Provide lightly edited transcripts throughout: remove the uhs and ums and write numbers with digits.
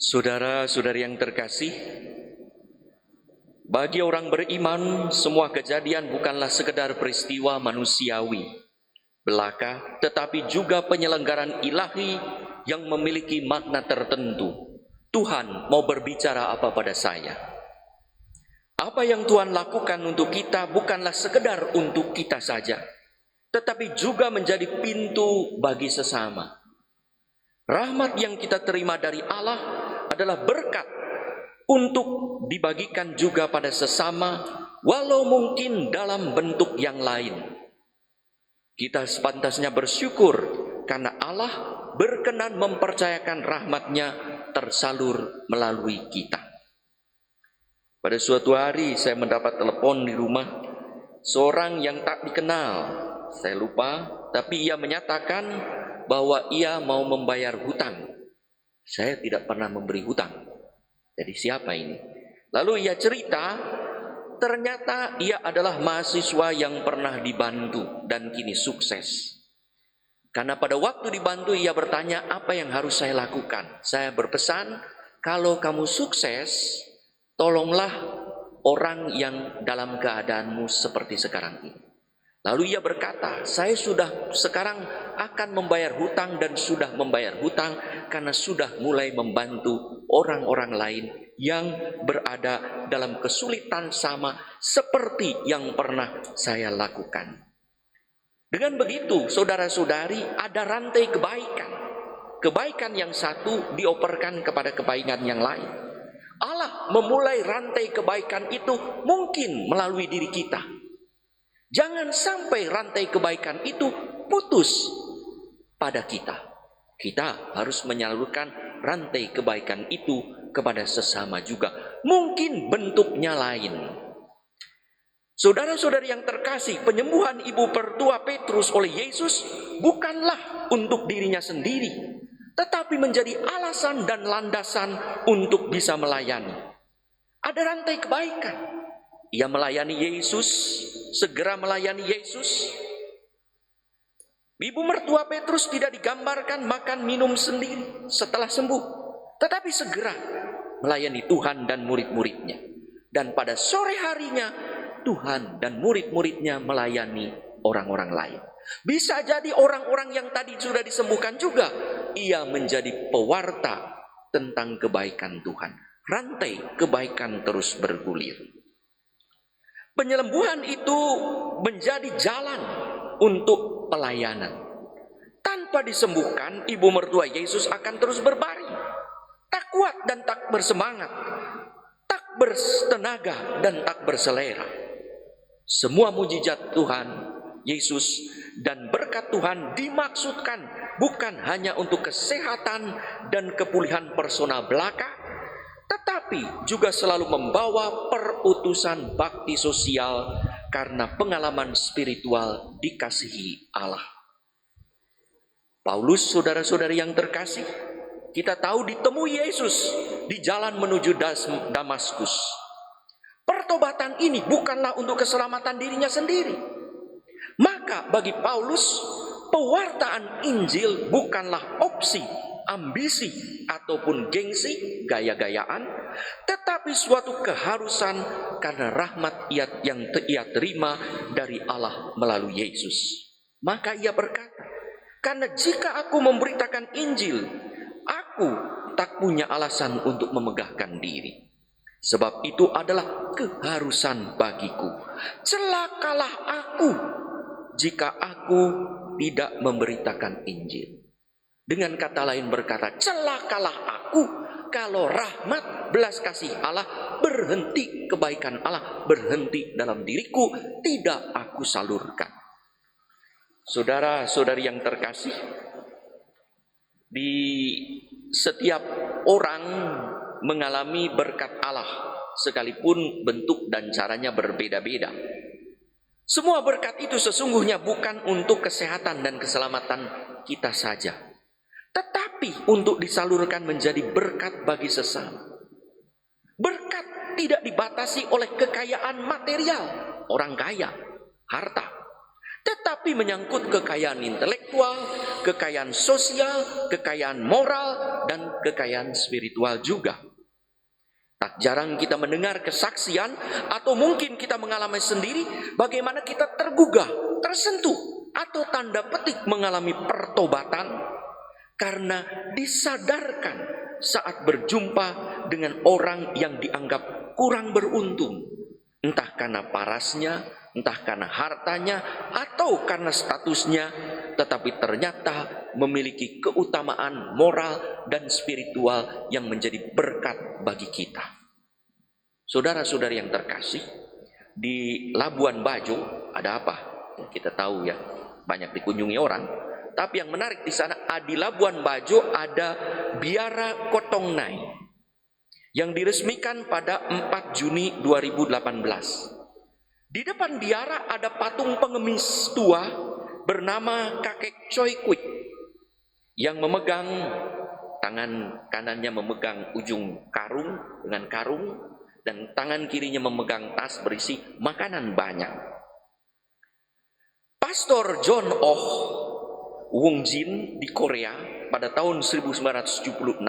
Saudara-saudari yang terkasih, bagi orang beriman, semua kejadian bukanlah sekedar peristiwa manusiawi belaka, tetapi juga penyelenggaraan ilahi yang memiliki makna tertentu. Tuhan mau berbicara apa pada saya? Apa yang Tuhan lakukan untuk kita bukanlah sekedar untuk kita saja, tetapi juga menjadi pintu bagi sesama. Rahmat yang kita terima dari Allah adalah berkat untuk dibagikan juga pada sesama, walau mungkin dalam bentuk yang lain. Kita sepantasnya bersyukur karena Allah berkenan mempercayakan rahmat-Nya tersalur melalui kita. Pada suatu hari saya mendapat telepon di rumah seorang yang tak dikenal, saya lupa, tapi ia menyatakan bahwa ia mau membayar hutang. Saya tidak pernah memberi hutang. Jadi siapa ini? Lalu ia cerita, ternyata ia adalah mahasiswa yang pernah dibantu dan kini sukses. Karena pada waktu dibantu ia bertanya, apa yang harus saya lakukan? Saya berpesan, kalau kamu sukses, tolonglah orang yang dalam keadaanmu seperti sekarang ini. Lalu ia berkata, saya sudah sekarang akan membayar hutang dan sudah membayar hutang karena sudah mulai membantu orang-orang lain yang berada dalam kesulitan sama seperti yang pernah saya lakukan. Dengan begitu, saudara-saudari, ada rantai kebaikan. Kebaikan yang satu dioperkan kepada kebaikan yang lain. Allah memulai rantai kebaikan itu mungkin melalui diri kita. Jangan sampai rantai kebaikan itu putus pada kita. Kita harus menyalurkan rantai kebaikan itu kepada sesama juga. Mungkin bentuknya lain. Saudara-saudari yang terkasih, penyembuhan ibu mertua Petrus oleh Yesus bukanlah untuk dirinya sendiri, tetapi menjadi alasan dan landasan untuk bisa melayani. Ada rantai kebaikan. Ia melayani Yesus, segera melayani Yesus. Ibu mertua Petrus tidak digambarkan makan minum sendiri setelah sembuh, tetapi segera melayani Tuhan dan murid-muridnya. Dan pada sore harinya, Tuhan dan murid-muridnya melayani orang-orang lain. Bisa jadi orang-orang yang tadi sudah disembuhkan juga, ia menjadi pewarta tentang kebaikan Tuhan. Rantai kebaikan terus bergulir. Penyembuhan itu menjadi jalan untuk pelayanan. Tanpa disembuhkan, ibu mertua Yesus akan terus berbaring, tak kuat dan tak bersemangat, tak bertenaga dan tak berselera. Semua mujizat Tuhan Yesus dan berkat Tuhan dimaksudkan bukan hanya untuk kesehatan dan kepulihan personal belaka, tetapi juga selalu membawa perutusan bakti sosial karena pengalaman spiritual dikasihi Allah. Paulus, saudara-saudari yang terkasih, kita tahu ditemui Yesus di jalan menuju Damaskus. Pertobatan ini bukanlah untuk keselamatan dirinya sendiri. Maka bagi Paulus, pewartaan Injil bukanlah opsi, ambisi, ataupun gengsi, gaya-gayaan, tetapi suatu keharusan karena rahmat yang ia terima dari Allah melalui Yesus. Maka ia berkata, karena jika aku memberitakan Injil, aku tak punya alasan untuk memegahkan diri. Sebab itu adalah keharusan bagiku. Celakalah aku jika aku tidak memberitakan Injil. Dengan kata lain berkata, celakalah aku kalau rahmat belas kasih Allah berhenti, kebaikan Allah berhenti dalam diriku, tidak aku salurkan. Saudara-saudari yang terkasih, di setiap orang mengalami berkat Allah, sekalipun bentuk dan caranya berbeda-beda. Semua berkat itu sesungguhnya bukan untuk kesehatan dan keselamatan kita saja, tetapi untuk disalurkan menjadi berkat bagi sesama. Berkat tidak dibatasi oleh kekayaan material, orang kaya, harta. tetapi menyangkut kekayaan intelektual, kekayaan sosial, kekayaan moral, dan kekayaan spiritual juga. Tak jarang kita mendengar kesaksian atau mungkin kita mengalami sendiri bagaimana kita tergugah, tersentuh, atau tanda petik mengalami pertobatan karena disadarkan saat berjumpa dengan orang yang dianggap kurang beruntung. Entah karena parasnya, entah karena hartanya, atau karena statusnya, tetapi ternyata memiliki keutamaan moral dan spiritual yang menjadi berkat bagi kita. Saudara-saudari yang terkasih, di Labuan Bajo ada apa? Kita tahu ya, banyak dikunjungi orang. Tapi yang menarik di sana, di Labuan Bajo ada Biara Kotongnai yang diresmikan pada 4 Juni 2018. Di depan biara ada patung pengemis tua bernama Kakek Choi Kwik yang memegang tangan kanannya memegang ujung karung dengan karung dan tangan kirinya memegang tas berisi makanan banyak. Pastor John Oh Wong Jin di Korea pada tahun 1976,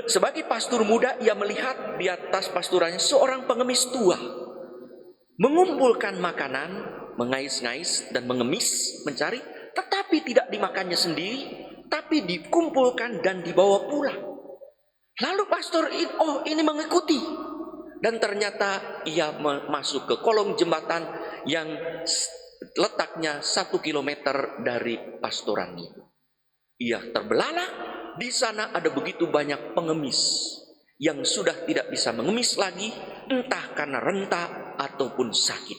sebagai pastor muda, ia melihat di atas pasturannya seorang pengemis tua mengumpulkan makanan, mengais-ngais dan mengemis, mencari, tetapi tidak dimakannya sendiri, tapi dikumpulkan dan dibawa pulang. Lalu pastor ini mengikuti, dan ternyata ia masuk ke kolong jembatan yang letaknya 1 kilometer dari pastoran itu. Ia terbelalak. Di sana ada begitu banyak pengemis yang sudah tidak bisa mengemis lagi, entah karena renta ataupun sakit.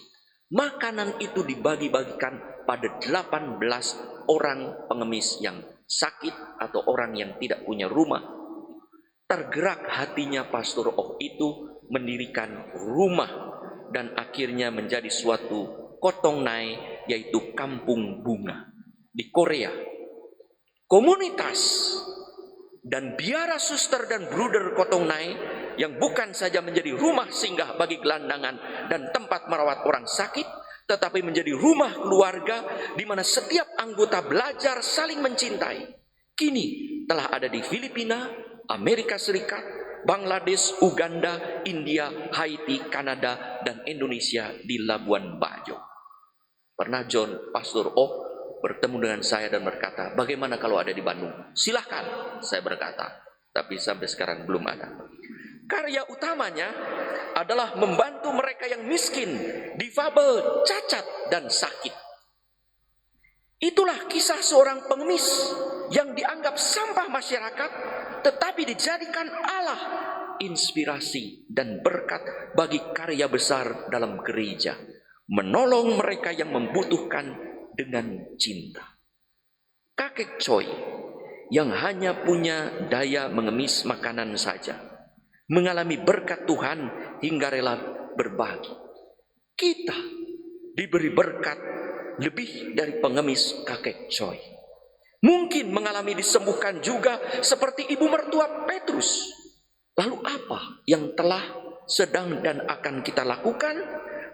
Makanan itu dibagi-bagikan pada 18 orang pengemis yang sakit atau orang yang tidak punya rumah. Tergerak hatinya Pastor Oh itu mendirikan rumah dan akhirnya menjadi suatu Kotongnai, yaitu kampung bunga di Korea. Komunitas dan biara suster dan bruder Kotongnai yang bukan saja menjadi rumah singgah bagi gelandangan dan tempat merawat orang sakit, tetapi menjadi rumah keluarga di mana setiap anggota belajar saling mencintai. Kini telah ada di Filipina, Amerika Serikat, Bangladesh, Uganda, India, Haiti, Kanada, dan Indonesia di Labuan Bajo. Pernah Pastor Oh bertemu dengan saya dan berkata, bagaimana kalau ada di Bandung? Silahkan, saya berkata. Tapi sampai sekarang belum ada. Karya utamanya adalah membantu mereka yang miskin, difabel, cacat, dan sakit. Itulah kisah seorang pengemis yang dianggap sampah masyarakat, tetapi dijadikan Allah inspirasi dan berkat bagi karya besar dalam gereja. Menolong mereka yang membutuhkan dengan cinta. Kakek Choi yang hanya punya daya mengemis makanan saja mengalami berkat Tuhan hingga rela berbagi. Kita diberi berkat lebih dari pengemis kakek Choi. Mungkin mengalami disembuhkan juga seperti ibu mertua Petrus. Lalu apa yang telah, sedang, dan akan kita lakukan?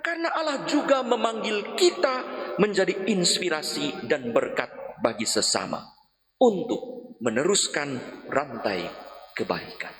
Karena Allah juga memanggil kita menjadi inspirasi dan berkat bagi sesama untuk meneruskan rantai kebaikan.